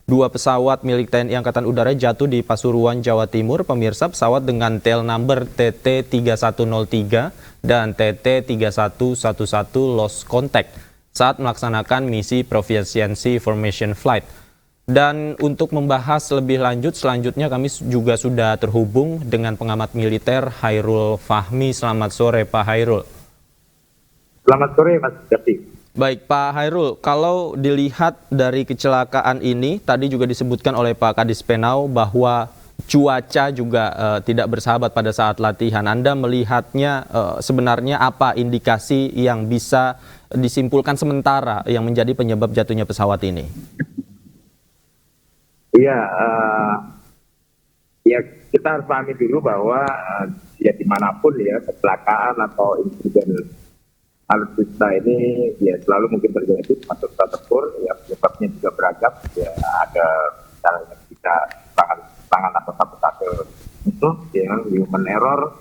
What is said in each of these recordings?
Dua pesawat milik TNI Angkatan Udara jatuh di Pasuruan, Jawa Timur. Pemirsa, pesawat dengan tail number TT3103 dan TT3111 lost contact saat melaksanakan misi Proficiency Formation Flight. Dan untuk membahas lebih lanjut, selanjutnya kami juga sudah terhubung dengan pengamat militer Hairul Fahmi. Selamat sore Pak Hairul. Selamat sore Mas Jati. Baik Pak Hairul, kalau dilihat dari kecelakaan ini, tadi juga disebutkan oleh Pak Kadis Penau bahwa cuaca juga tidak bersahabat pada saat latihan. Anda melihatnya sebenarnya apa indikasi yang bisa disimpulkan sementara yang menjadi penyebab jatuhnya pesawat ini? Iya, ya kita harus pahami dulu bahwa ya dimanapun ya kecelakaan atau insiden alutsista ini ya selalu mungkin terjadi masuk tempur, ya penyebabnya juga beragam. Ya ada misalnya kita tangan atau sabotase itu ya human error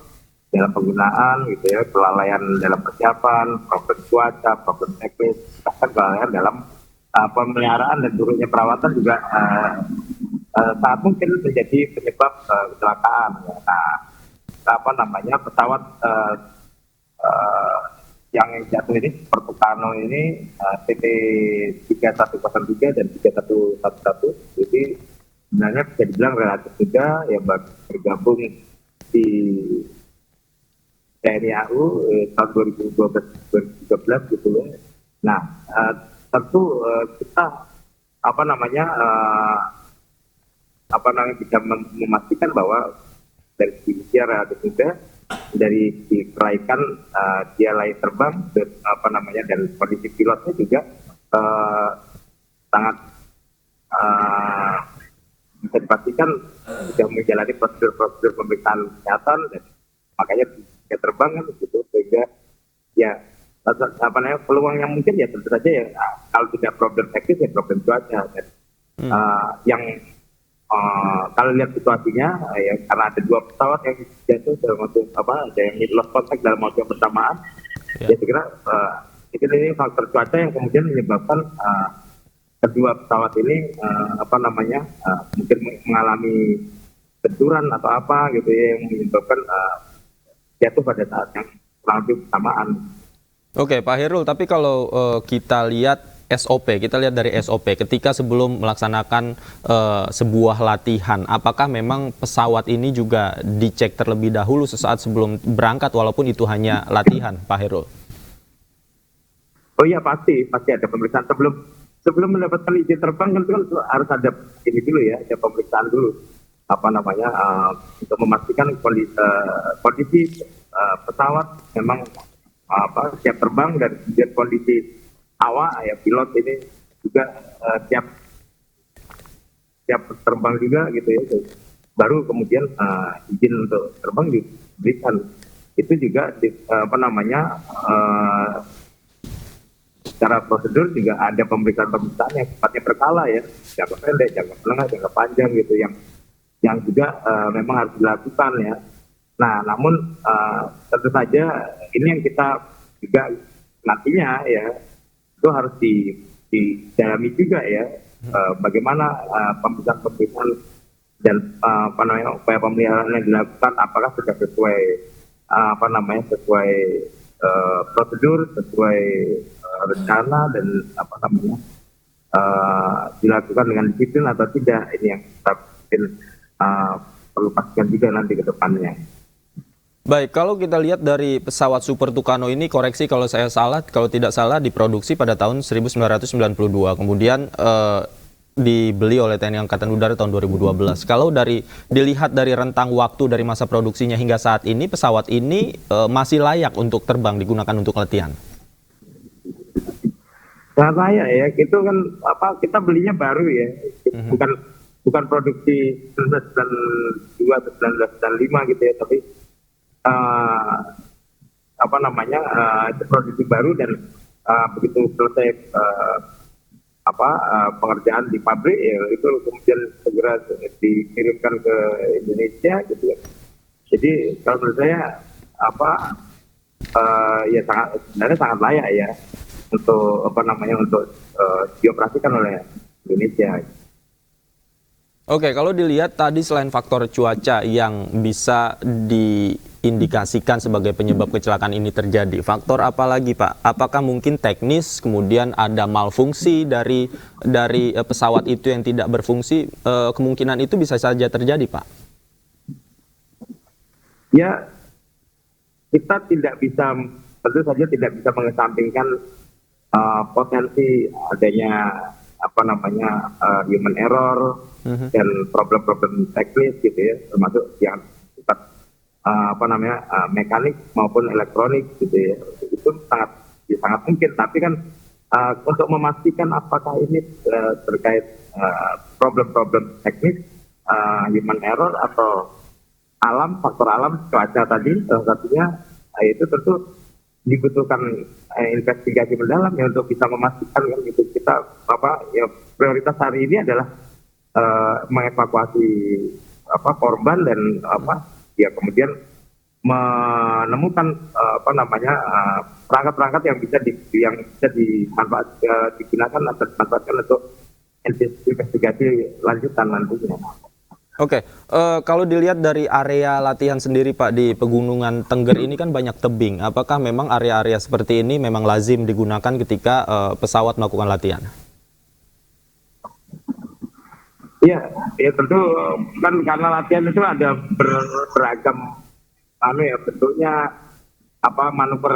dalam penggunaan gitu ya, kelalaian dalam persiapan, problem cuaca, problem teknis, bahkan kelalaian dalam pemeliharaan dan buruknya perawatan juga sangat mungkin menjadi penyebab kecelakaan. Ya. Nah, pesawat yang jatuh ini, Tucano ini TT3103 dan 3111, jadi sebenarnya bisa dibilang relatif juga ya bergabung di TNI AU tahun 2012-2013 gitu ya. Nah, tentu kita bisa memastikan bahwa dari sisi usia relatif muda, dari kelaikan dia layak terbang dan kondisi pilotnya juga sangat bisa dipastikan sudah menjalani prosedur pemeriksaan kesehatan, dan makanya bisa terbang kan begitu, sehingga ya peluang yang mungkin ya tentu saja ya kalau tidak problem teknis ya problem cuaca. Dan yang kalau lihat situasinya ya karena ada dua pesawat yang jatuh dalam waktu ada yang lost contact dalam waktu yang bersamaan, ya saya kira ini faktor cuaca yang kemudian menyebabkan kedua pesawat ini mungkin mengalami benturan atau apa gitu ya, yang menyebabkan jatuh pada saat yang kurang lebih bersamaan. Oke, Pak Hairul, tapi kalau kita lihat SOP, kita lihat dari SOP ketika sebelum melaksanakan sebuah latihan, apakah memang pesawat ini juga dicek terlebih dahulu sesaat sebelum berangkat walaupun itu hanya latihan, Pak Hairul? Oh iya, pasti ada pemeriksaan sebelum mendapatkan izin terbang kan harus ada ini dulu ya, ada pemeriksaan dulu untuk memastikan kondisi pesawat memang siap terbang, dan kemudian kondisi awak ya pilot ini juga siap terbang juga gitu ya, baru kemudian izin untuk terbang diberikan. Itu juga secara prosedur juga ada pemeriksaan yang sifatnya berkala ya, jangka pendek, jangka menengah, jangka panjang gitu, yang juga memang harus dilakukan ya. Nah, namun tentu saja ini yang kita juga nantinya ya itu harus didalami juga ya, bagaimana pemeriksaan dan upaya pemeliharaan yang dilakukan apakah sudah sesuai sesuai prosedur, sesuai rencana, dan dilakukan dengan disiplin atau tidak. Ini yang kita perlu pastikan juga nanti ke depannya. Baik, kalau kita lihat dari pesawat Super Tucano ini, koreksi kalau saya salah, kalau tidak salah diproduksi pada tahun 1992, kemudian dibeli oleh TNI Angkatan Udara tahun 2012. Kalau dilihat dari rentang waktu dari masa produksinya hingga saat ini, pesawat ini masih layak untuk terbang, digunakan untuk latihan? Sangat layak ya, itu kan kita belinya baru ya, bukan produksi 1992 atau 1995 gitu ya, tapi itu produksi baru, dan begitu selesai pengerjaan di pabrik ya itu kemudian segera dikirimkan ke Indonesia gitu ya. Jadi kalau menurut saya sebenarnya sangat layak ya untuk untuk dioperasikan oleh Indonesia. Oke, kalau dilihat tadi selain faktor cuaca yang bisa diindikasikan sebagai penyebab kecelakaan ini terjadi, faktor apa lagi, Pak? Apakah mungkin teknis, kemudian ada malfungsi dari pesawat itu yang tidak berfungsi? Kemungkinan itu bisa saja terjadi, Pak. Ya, kita tidak bisa, tentu saja tidak bisa mengesampingkan potensi adanya human error dan problem-problem teknis gitu ya, termasuk yang sifat mekanik maupun elektronik gitu ya. Itu sangat mungkin, tapi kan untuk memastikan apakah ini terkait problem-problem teknis, human error atau faktor alam, cuaca tadi salah satunya, itu tentu dibutuhkan investigasi mendalam ya untuk bisa memastikan kan gitu. Kita prioritas hari ini adalah mengevakuasi korban dan kemudian menemukan perangkat-perangkat yang bisa digunakan atau dimanfaatkan untuk investigasi lanjutan nantinya. Oke, kalau dilihat dari area latihan sendiri, Pak, di Pegunungan Tengger ini kan banyak tebing. Apakah memang area-area seperti ini memang lazim digunakan ketika pesawat melakukan latihan? Ya tentu kan karena latihan itu ada beragam bentuknya, manuver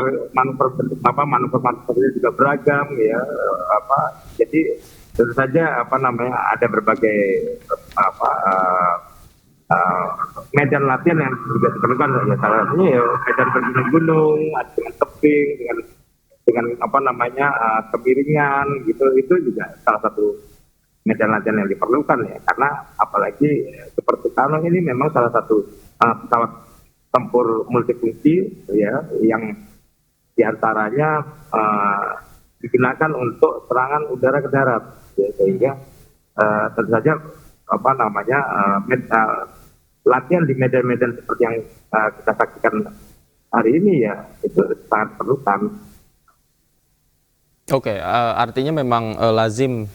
juga beragam ya, jadi tentu saja ada berbagai medan latihan yang juga diperlukan ya, salah satunya ya medan bergunung-gunung dengan tebing dengan kemiringan gitu, itu juga salah satu medan latihan yang diperlukan ya, karena apalagi seperti Kano ini memang salah satu pesawat tempur multifungsi ya, yang diantaranya digunakan untuk serangan udara ke darat ya, sehingga tentu saja latihan di medan-medan seperti yang kita saksikan hari ini ya, itu sangat perlukan. Oke, artinya memang lazim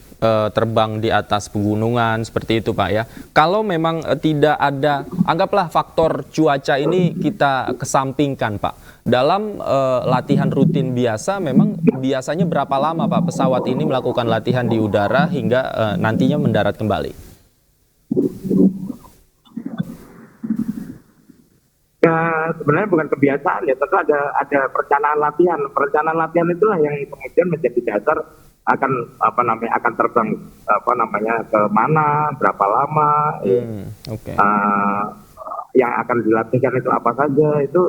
terbang di atas pegunungan seperti itu, Pak ya. Kalau memang tidak ada, anggaplah faktor cuaca ini kita kesampingkan, Pak. Dalam latihan rutin biasa, memang biasanya berapa lama, Pak, pesawat ini melakukan latihan di udara hingga nantinya mendarat kembali? Ya, sebenarnya bukan kebiasaan ya, tentu ada perencanaan latihan. Perencanaan latihan itulah yang kemudian menjadi dasar akan akan terbang ke mana, berapa lama, yang akan dilatihkan itu apa saja, itu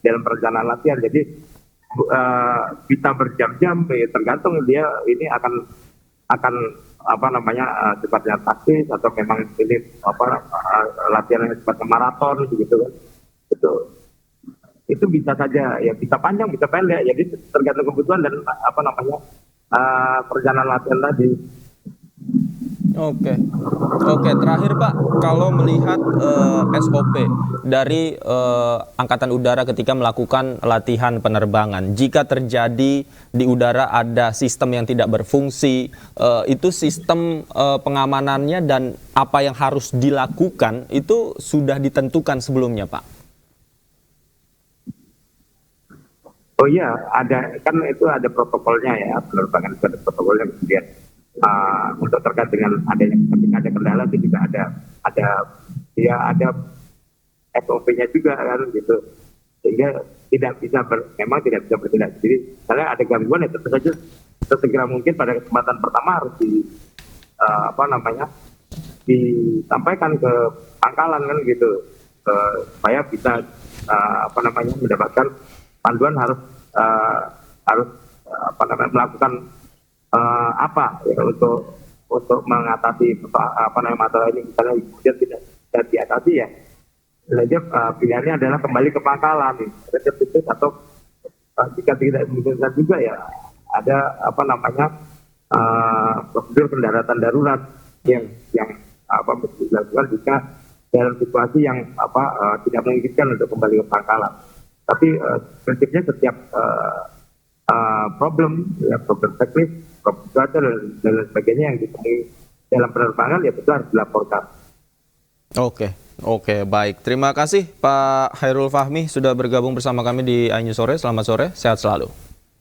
dalam perencanaan latihan. Jadi bisa berjam-jam ya, tergantung dia ini akan sifatnya taktis atau memang ini latihan yang sifatnya maraton gitu kan. Itu bisa saja ya, bisa panjang bisa pendek, jadi tergantung kebutuhan dan perencanaan latihan tadi. Oke, terakhir Pak, kalau melihat SOP dari Angkatan Udara ketika melakukan latihan penerbangan, jika terjadi di udara ada sistem yang tidak berfungsi, itu sistem pengamanannya dan apa yang harus dilakukan itu sudah ditentukan sebelumnya, Pak? Oh iya, kan itu ada protokolnya ya, penerbangan itu ada protokolnya, kemudian untuk terkait dengan adanya ketika ada kendala itu juga ada SOP-nya juga kan gitu, sehingga memang tidak bisa bertindak sendiri. Misalnya ada gangguan ya tentu saja sesegera mungkin pada kesempatan pertama harus disampaikan ke pangkalan kan gitu, supaya bisa mendapatkan panduan harus melakukan untuk mengatasi masalah ini, misalnya kemudian tidak diatasi ya, jadi pilihannya adalah kembali ke pangkalan atau jika tidak dimungkinkan juga ya ada prosedur pendaratan darurat yang dilakukan jika dalam situasi yang tidak memungkinkan untuk kembali ke pangkalan. Tapi prinsipnya setiap problem teknis, problem cuaca dan lain sebagainya yang ditemui dalam penerbangan ya itu harus dilaporkan. Oke, baik. Terima kasih Pak Hairul Fahmi sudah bergabung bersama kami di iNews Sore. Selamat sore, sehat selalu.